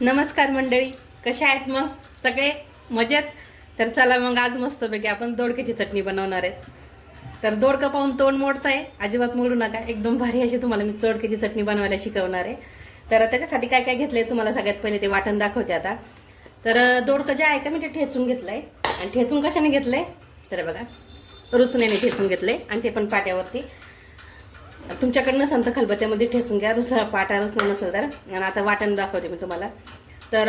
नमस्कार मंडळी, कशा आहेत मग सगळे मजेत? तर चला मग आज मस्तपैकी आपण दोडक्याची चटणी बनवणार आहे. तर दोडका पाहून तोंड मोडताय, अजिबात मोडू नका. एकदम भारी अशी तुम्हाला मी दोडक्याची चटणी बनवायला शिकवणार आहे. तर त्याच्यासाठी काय काय घेतलंय तुम्हाला सगळ्यात पहिले ते वाटण दाखवते आता. तर दोडकं जे आहे का मी ते ठेचून घेतलंय. आणि ठेचून कशाने घेतलंय तर बघा, रुसण्याने ठेचून घेतलंय आणि ते पण पाट्यावरती. तुमच्याकडे नसेल तर खलबत्त्यामध्ये ठेचून घ्या, पाटा रसणं नसेल तर. आणि आता वाटण दाखवते मी तुम्हाला. तर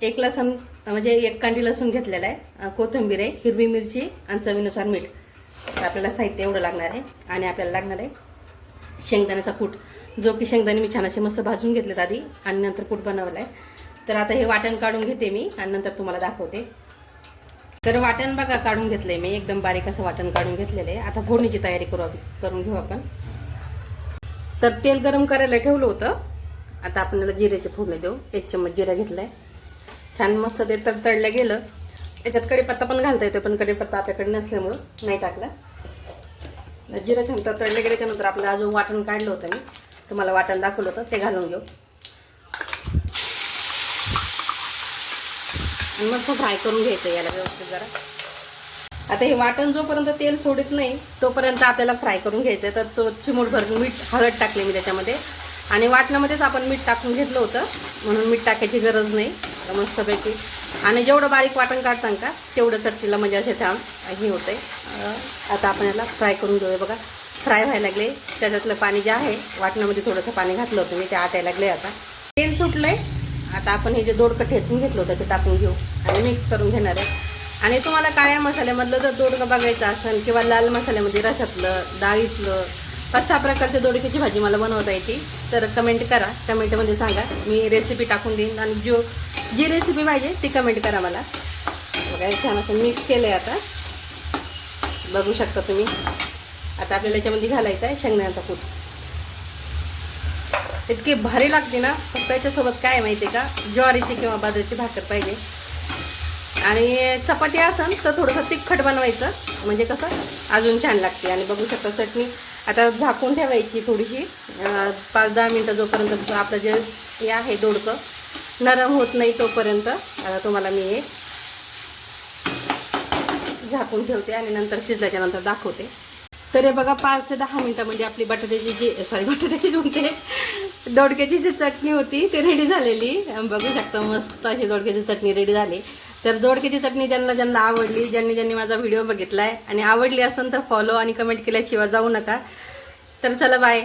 एक लसूण म्हणजे एक कांडी लसूण घेतलेला आहे, कोथिंबीर आहे, हिरवी मिरची आणि चवीनुसार मीठ. तर आपल्याला साहित्य एवढं लागणार आहे. आणि आपल्याला लागणार आहे शेंगदाण्याचा कूट, जो की शेंगदाणे मी छान असे मस्त भाजून घेतलेत आधी आणि नंतर कूट बनवला आहे. तर आता हे वाटण काढून घेते मी आणि नंतर तुम्हाला दाखवते. तर वाटण बघा काढून घेतलंय मी, एकदम बारीक असं वाटण काढून घेतलेलं आहे. आता फोडणीची तयारी करून घेऊ आपण. तर तेल गरम करायला ठेवलं होतं. आता आपण याला जिऱ्याची फोडणी देऊ. 1 चम्मच जिरा घेतलाय. छान मस्त ते तडतडलं गेलं. याच्यात कढीपत्ता पण घालता येतो, पण कढीपत्ता आपल्याकडे नसल्यामुळं नाही टाकला. जिरा छान तडतडलं गेलं, त्यानंतर आपलं अजून वाटण काढलं होतं मी तुम्हाला वाटण दाखवलं होतं ते घालून घेऊ. आणि मस्त फ्राय करून घ्यायचं याला व्यवस्थित जरा. आता हे वाटण जोपर्यंत तेल सोडत नाही तोपर्यंत आपल्याला फ्राय करून घ्यायचं. तर तो चिमूटभर मीठ, हळद टाकले मी त्याच्यामध्ये. आणि वाटणामध्येच आपण मीठ टाकून घेतलं होतं, म्हणून मीठ टाकायची गरज नाही. तर मस्तपैकी आणि जेवढं बारीक वाटण काढताना का तेवढं चटणीला म्हणजे असे छान हे होते. आता आपण याला फ्राय करून घेऊया. बघा फ्राय व्हायला लागले. त्याच्यातलं पाणी जे आहे, वाटणामध्ये थोडंसं पाणी घातलं होतं मी, ते आटायला लागले. आता तेल सुटलंय. आता आपण हे जे दोडकं ठेचून घेतलं होतं ते टाकून घेऊ आणि मिक्स करून घेणार आहे. आणि तुम्हाला काळ्या मसाल्यामधलं जर दोडकं बघायचं असेल किंवा लाल मसाल्यामध्ये रसातलं, डाळीतलं, 5-6 प्रकारच्या दोडक्याची भाजी मला बनवता येते, तर कमेंट करा. कमेंटमध्ये सांगा, मी रेसिपी टाकून देईन. आणि जी रेसिपी पाहिजे ती कमेंट करा मला. बघा छान असं मिक्स केलं आहे. आता बघू शकता तुम्ही. आता आपल्याला याच्यामध्ये घालायचं आहे शेंगदाण्याचा कूट. इतकी भारी लागते ना. फक्त याच्यासोबत काय माहिती आहे का, ज्वारीची किंवा बाजरीची भाकर पाहिजे. आणि चपाती असेल तर थोडंसं तिखट बनवायचं, म्हणजे कसं अजून छान लागते. आणि बघू शकता चटणी आता झाकून ठेवायची थोडीशी 5-10 मिनटं, जोपर्यंत आपलं जे हे आहे दोडकं नरम होत नाही तोपर्यंत. आता तुम्हाला मी हे झाकून ठेवते आणि नंतर शिजल्याच्या नंतर दाखवते. तर हे बघा 5 ते 10 मिनटामध्ये आपली बटाट्याची दोडक्याची जी चटणी होती ती रेडी झालेली. बघू शकता मस्त अशी दोडक्याची चटणी रेडी झाली. तर दोडक्याची चटणी ज्यांना आवडली, ज्यांनी माझा व्हिडिओ बघितला आहे आणि आवडली असेल तर फॉलो आणि कमेंट केल्याशिवाय जाऊ नका. तर चला बाय.